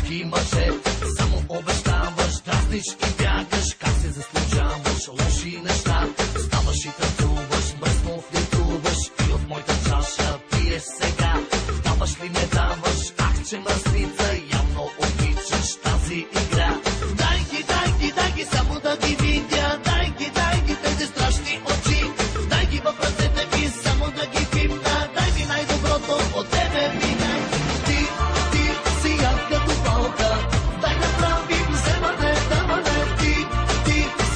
всички мъже. Само обещаваш, дразниш и бягаш. Как се заслужаваш лоши неща? Ставаш и танцуваш, мръсно флиртуваш и от моята чаша пиеш сега. Даваш ли, не даваш? Ах, че мръсница, явно обичаш тази игра. Дай ги, само да ги видя. Дай ги тези страшни очи. Дай ги в ръцете ми, само да ги пипна. Дай ми най-доброто от тебе ми дай. Ти си яд като палка. Дай направим вземане, даване. Ти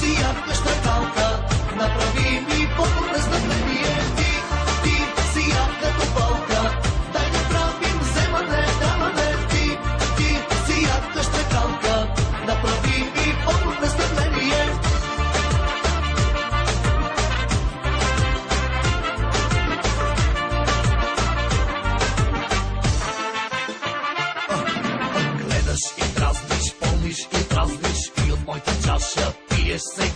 си яд къщакалка. Направи ми по-престъпление. Ти си яд като палка. Дай направим вземане, даване. Ти си яд къщакалка. Направи ми по-престъпление. Гледаш и дразниш, помниш и празниш и от моята чаша пиеш сега.